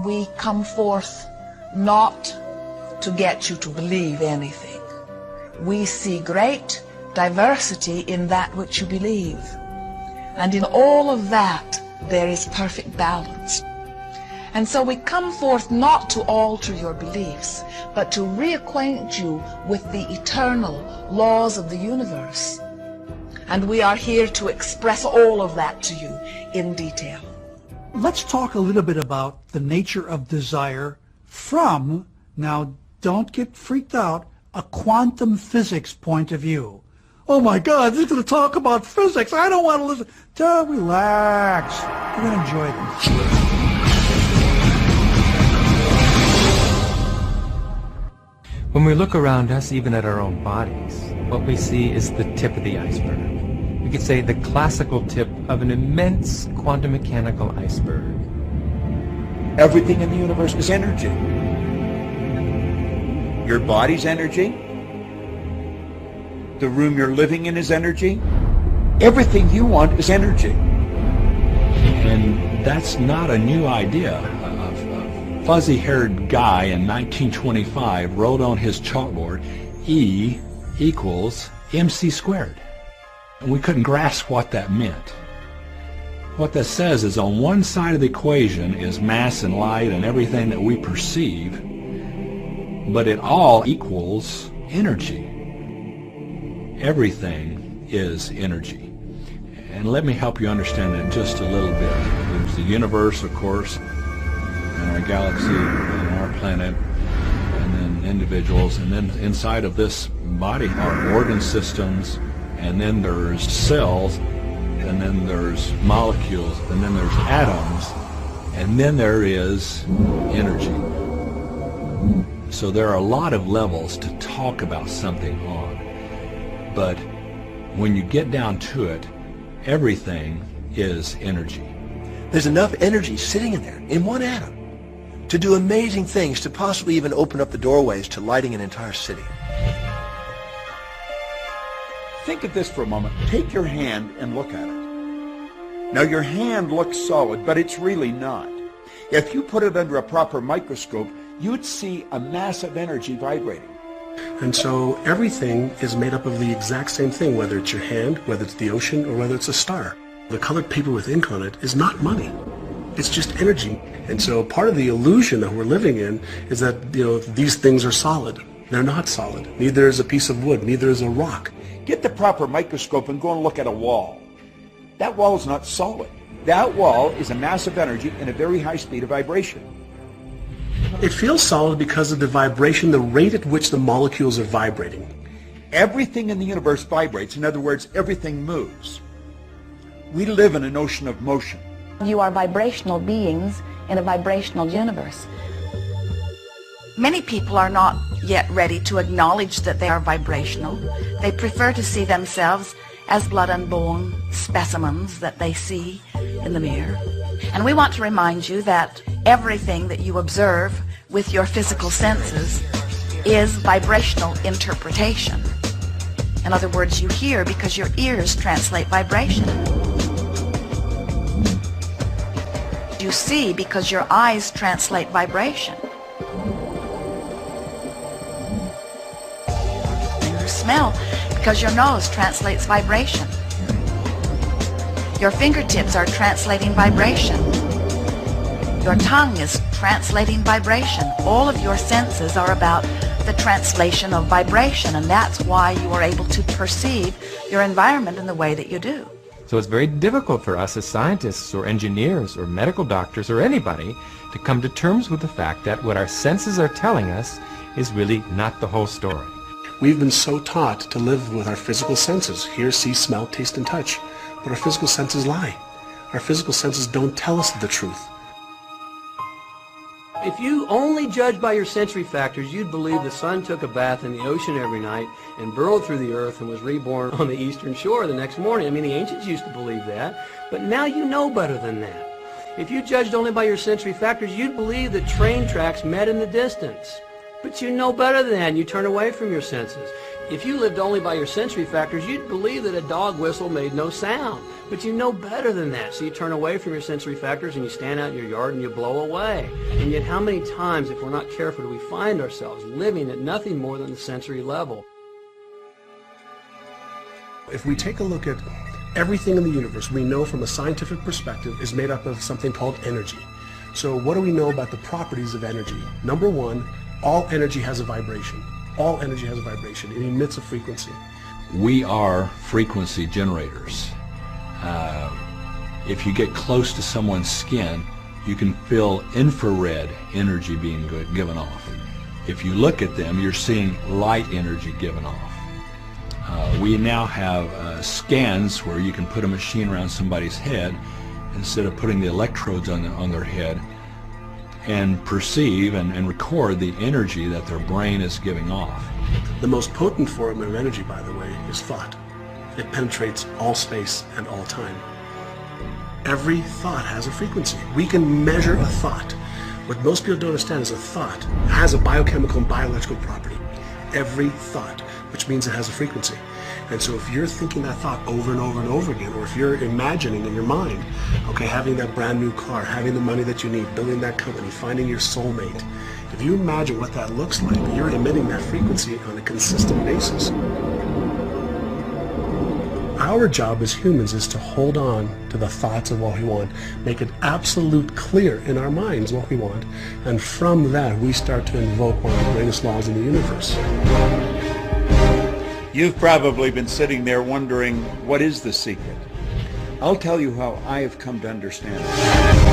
we come forth not to get you to believe anything. We see great diversity in that which you believe. And in all of that, there is perfect balance. And so we come forth not to alter your beliefs, but to reacquaint you with the eternal laws of the universe. And we are here to express all of that to you in detail. Let's talk a little bit about the nature of desire from, now don't get freaked out, a quantum physics point of view. Oh my God, this is going to talk about physics. I don't want to listen. Just relax. You're going to enjoy this. When we look around us, even at our own bodies, what we see is the tip of the iceberg. We could say the classical tip of an immense quantum mechanical iceberg. Everything in the universe is energy. Your body's energy. The room you're living in is energy. Everything you want is energy. And that's not a new idea. A fuzzy-haired guy in 1925 wrote on his chalkboard, E equals mc squared. And we couldn't grasp what that meant. What that says is on one side of the equation is mass and light and everything that we perceive, but it all equals energy. Everything is energy. And let me help you understand that just a little bit. There's the universe, of course, and our galaxy, and our planet, and then individuals, and then inside of this body are organ systems, and then there's cells, and then there's molecules, and then there's atoms, and then there is energy. So there are a lot of levels to talk about something on. But when you get down to it, everything is energy. There's enough energy sitting in there, in one atom, to do amazing things, to possibly even open up the doorways to lighting an entire city. Think of this for a moment. Take your hand and look at it. Now your hand looks solid, but it's really not. If you put it under a proper microscope, you'd see a mass of energy vibrating. And so everything is made up of the exact same thing, whether it's your hand, whether it's the ocean, or whether it's a star. The colored paper with ink on it is not money. It's just energy. And so part of the illusion that we're living in is that, these things are solid. They're not solid. Neither is a piece of wood. Neither is a rock. Get the proper microscope and go and look at a wall. That wall is not solid. That wall is a mass of energy in a very high speed of vibration. It feels solid because of the vibration, the rate at which the molecules are vibrating. Everything in the universe vibrates. In other words, everything moves. We live in an ocean of motion. You are vibrational beings in a vibrational universe. Many people are not yet ready to acknowledge that they are vibrational. They prefer to see themselves as blood and bone specimens that they see in the mirror. And we want to remind you that everything that you observe with your physical senses is vibrational interpretation. In other words, you hear because your ears translate vibration. You see because your eyes translate vibration. You smell because your nose translates vibration. Your fingertips are translating vibration. Your tongue is translating vibration. All of your senses are about the translation of vibration, and that's why you are able to perceive your environment in the way that you do. So it's very difficult for us as scientists or engineers or medical doctors or anybody to come to terms with the fact that what our senses are telling us is really not the whole story. We've been so taught to live with our physical senses, hear, see, smell, taste, and touch. But our physical senses lie. Our physical senses don't tell us the truth. If you only judged by your sensory factors, you'd believe the sun took a bath in the ocean every night and burrowed through the earth and was reborn on the eastern shore the next morning. I mean, the ancients used to believe that, but now you know better than that. If you judged only by your sensory factors, you'd believe that train tracks met in the distance. But you know better than that, and you turn away from your senses. If you lived only by your sensory factors, you'd believe that a dog whistle made no sound. But you know better than that, so you turn away from your sensory factors and you stand out in your yard and you blow away. And yet how many times, if we're not careful, do we find ourselves living at nothing more than the sensory level? If we take a look at everything in the universe, we know from a scientific perspective is made up of something called energy. So what do we know about the properties of energy? Number one, all energy has a vibration. All energy has a vibration. It emits a frequency. We are frequency generators. If you get close to someone's skin, you can feel infrared energy being given off. If you look at them, you're seeing light energy given off. We now have scans where you can put a machine around somebody's head instead of putting the electrodes on their head, and perceive and record the energy that their brain is giving off. The most potent form of energy, by the way, is thought. It penetrates all space and all time. Every thought has a frequency. We can measure a thought. What most people don't understand is a thought has a biochemical and biological property. Every thought, which means it has a frequency. And so if you're thinking that thought over and over and over again, or if you're imagining in your mind, okay, having that brand new car, having the money that you need, building that company, finding your soulmate, if you imagine what that looks like, you're emitting that frequency on a consistent basis. Our job as humans is to hold on to the thoughts of what we want, make it absolute clear in our minds what we want, and from that we start to invoke one of the greatest laws in the universe. You've probably been sitting there wondering, what is the secret? I'll tell you how I have come to understand it.